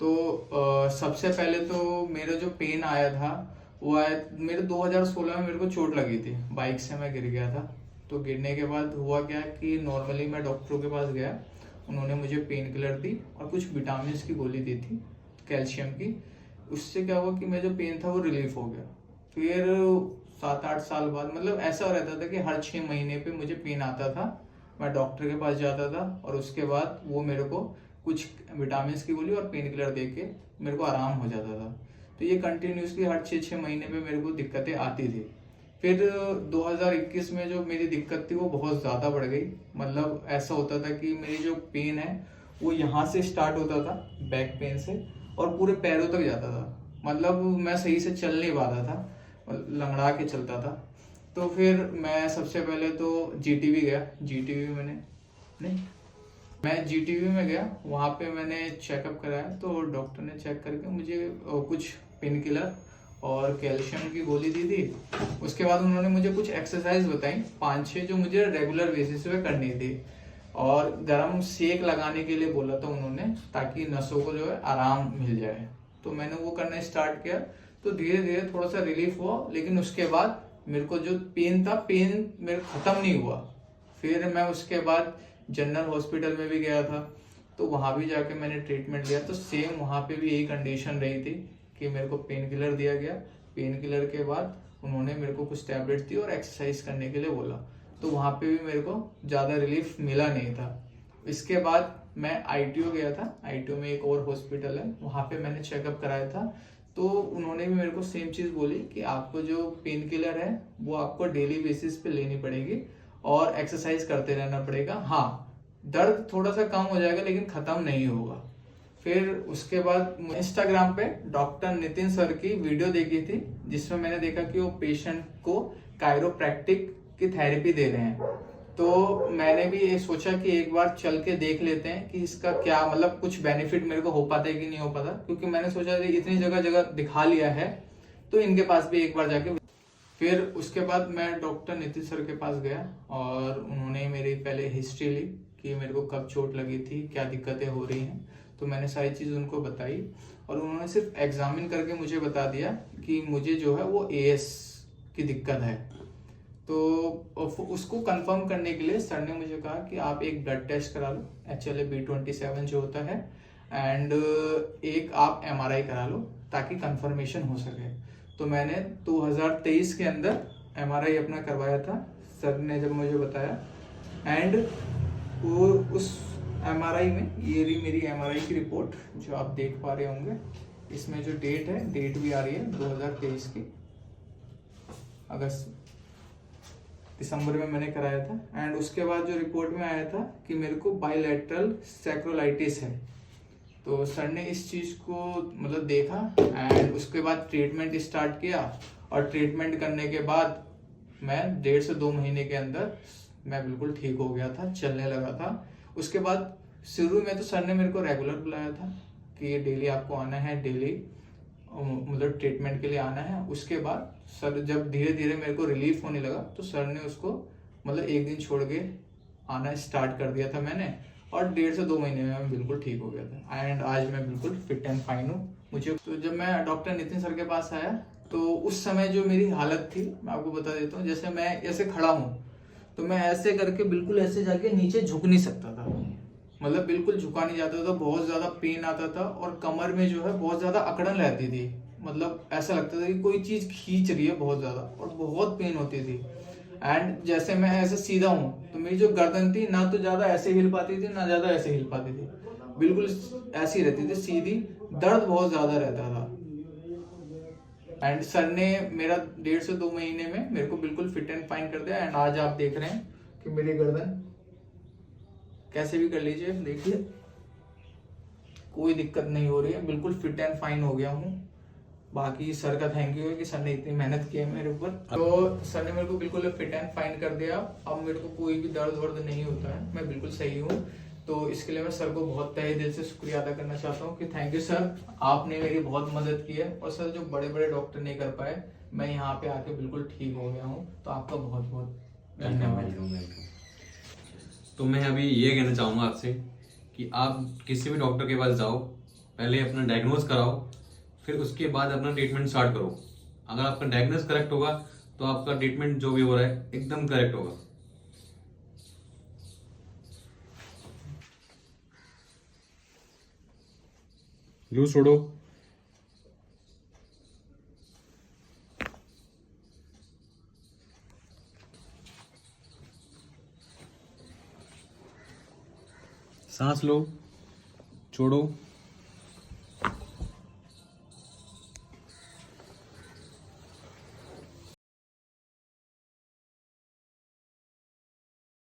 तो सबसे पहले तो मेरा जो पेन आया था वो आया मेरे 2016 में। मेरे को चोट लगी थी, बाइक से मैं गिर गया था। तो गिरने के बाद हुआ क्या कि नॉर्मली मैं डॉक्टरों के पास गया, उन्होंने मुझे पेन किलर दी और कुछ विटामिन की गोली दी थी, कैल्शियम की। उससे क्या हुआ कि मेरा जो पेन था वो रिलीफ हो गया। फिर 7-8 साल बाद मतलब ऐसा रहता था कि हर 6 महीने पे मुझे पेन आता था, मैं डॉक्टर के पास जाता था और उसके बाद वो मेरे को कुछ विटामिन की गोली और पेन किलर दे के मेरे को आराम हो जाता था। तो ये कंटिन्यूसली हर 6-6 महीने पे मेरे को दिक्कतें आती थी। फिर 2021 में जो मेरी दिक्कत थी वो बहुत ज़्यादा बढ़ गई। मतलब ऐसा होता था कि मेरी जो पेन है वो यहाँ से स्टार्ट होता था, बैक पेन से, और पूरे पैरों तक जाता था। मतलब मैं सही से चल नहीं पाता था, लंगड़ा के चलता था। तो फिर मैं सबसे पहले तो जीटीवी गया। जीटीवी मैंने नहीं मैं जीटीवी में गया, वहाँ पे मैंने चेकअप कराया। तो डॉक्टर ने चेक करके मुझे कुछ पेन किलर और कैल्शियम की गोली दी थी। उसके बाद उन्होंने मुझे कुछ एक्सरसाइज बताई 5-6 जो मुझे रेगुलर बेसिस पे करनी थी, और गर्म सेक लगाने के लिए बोला था उन्होंने, ताकि नसों को जो है आराम मिल जाए। तो मैंने वो करना स्टार्ट किया। तो धीरे धीरे थोड़ा सा रिलीफ हुआ, लेकिन उसके बाद मेरे को जो पेन था, पेन मेरे खत्म नहीं हुआ। फिर मैं उसके बाद जनरल हॉस्पिटल में भी गया था, तो वहाँ भी जाके मैंने ट्रीटमेंट लिया। तो सेम वहाँ पे भी यही कंडीशन रही थी कि मेरे को पेन किलर दिया गया। पेन किलर के बाद उन्होंने मेरे को कुछ टैबलेट्स दी और एक्सरसाइज करने के लिए बोला। तो वहाँ पे भी मेरे को ज़्यादा रिलीफ मिला नहीं था। इसके बाद मैं आईटीओ गया था। आईटीओ में एक और हॉस्पिटल है, वहाँ पे मैंने चेकअप कराया था। तो उन्होंने भी मेरे को सेम चीज़ बोली कि आपको जो पेन किलर है वो आपको डेली बेसिस पे लेनी पड़ेगी और एक्सरसाइज करते रहना पड़ेगा। हाँ, दर्द थोड़ा सा कम हो जाएगा लेकिन खत्म नहीं होगा। फिर उसके बाद इंस्टाग्राम पे डॉक्टर नितिन सर की वीडियो देखी थी, जिसमें मैंने देखा कि वो पेशेंट को कायरोप्रैक्टिक की थेरेपी दे रहे हैं। तो मैंने भी ये सोचा कि एक बार चल के देख लेते हैं कि इसका क्या मतलब कुछ बेनिफिट मेरे को हो पाता है कि नहीं हो पाता, क्योंकि मैंने सोचा कि इतनी जगह जगह दिखा लिया है तो इनके पास भी एक बार जाके। फिर उसके बाद मैं डॉक्टर नितिन सर के पास गया और उन्होंने मेरी पहले हिस्ट्री ली कि मेरे को कब चोट लगी थी, क्या दिक्कतें हो रही हैं। तो मैंने सारी चीज़ उनको बताई और उन्होंने सिर्फ एग्जामिन करके मुझे बता दिया कि मुझे जो है वो एएस की दिक्कत है। तो उसको कंफर्म करने के लिए सर ने मुझे कहा कि आप एक ब्लड टेस्ट करा लो, HLA-B27 जो होता है, एंड एक आप एमआरआई करा लो ताकि कंफर्मेशन हो सके। तो मैंने 2023 के अंदर एमआरआई अपना करवाया था, सर ने जब मुझे बताया। एंड वो उस एमआरआई में, ये रही मेरी एमआरआई की रिपोर्ट जो आप देख पा रहे होंगे। इसमें जो डेट है, डेट भी आ रही है 2023 की, अगस्त दिसंबर में मैंने कराया था। एंड उसके बाद जो रिपोर्ट में आया था कि मेरे को बाइलेटरल सैक्रोलाइटिस है। तो सर ने इस चीज़ को मतलब देखा एंड उसके बाद ट्रीटमेंट स्टार्ट किया। और ट्रीटमेंट करने के बाद मैं 1.5 से 2 महीने के अंदर मैं बिल्कुल ठीक हो गया था, चलने लगा था। उसके बाद शुरू में तो सर ने मेरे को रेगुलर बुलाया था कि डेली आपको आना है, डेली मतलब ट्रीटमेंट के लिए आना है। उसके बाद सर जब धीरे धीरे मेरे को रिलीफ होने लगा तो सर ने उसको मतलब एक दिन छोड़ के आना स्टार्ट कर दिया था मैंने, और 1.5 से 2 महीने में मैं बिल्कुल ठीक हो गया था। एंड आज मैं बिल्कुल फिट एंड फाइन हूँ। मुझे तो जब मैं डॉक्टर नितिन सर के पास आया तो उस समय जो मेरी हालत थी मैं आपको बता देता हूँ। जैसे मैं ऐसे खड़ा हूँ तो मैं ऐसे करके बिल्कुल ऐसे जाके नीचे झुक नहीं सकता था, मतलब बिल्कुल झुका नहीं जाता था। बहुत ज्यादा पेन आता था और कमर में जो है बहुत ज्यादा अकड़न रहती थी। मतलब ऐसा लगता था कि कोई चीज खींच रही है बहुत ज्यादा, और बहुत पेन होती थी। एंड जैसे मैं ऐसे सीधा हूँ तो मेरी जो गर्दन थी ना तो ज्यादा ऐसे हिल पाती थी ना ज्यादा ऐसे हिल पाती थी, बिल्कुल ऐसी रहती थी सीधी। दर्द बहुत ज्यादा रहता था। एंड सर ने मेरा 1.5 से 2 महीने में मेरे को बिल्कुल फिट एंड फाइन कर दिया। एंड आज आप देख रहे हैं कि मेरी गर्दन कैसे भी कर लीजिए, देखिए कोई दिक्कत नहीं हो रही है, बिल्कुल फिट एंड फाइन हो गया हूँ। बाकी सर का थैंक यू है कि सर ने इतनी मेहनत की है मेरे ऊपर। तो सर ने मेरे को बिल्कुल फिट एंड फाइन कर दिया। अब मेरे को कोई भी दर्द वर्द नहीं होता है, मैं बिल्कुल सही हूँ। तो इसके लिए मैं सर को बहुत तहे दिल से शुक्रिया अदा करना चाहता हूँ कि थैंक यू सर, आपने मेरी बहुत मदद की है। और सर जो बड़े बड़े डॉक्टर नहीं कर पाए, मैं यहाँ पे आके बिल्कुल ठीक हो गया हूँ। तो आपका बहुत बहुत धन्यवाद। तो मैं अभी ये कहना चाहूँगा आपसे कि आप किसी भी डॉक्टर के पास जाओ, पहले अपना डायग्नोज कराओ, फिर उसके बाद अपना ट्रीटमेंट स्टार्ट करो। अगर आपका डायग्नोज करेक्ट होगा तो आपका ट्रीटमेंट जो भी हो रहा है एकदम करेक्ट होगा। ग्लू छोड़ो। सांस लो, छोड़ो।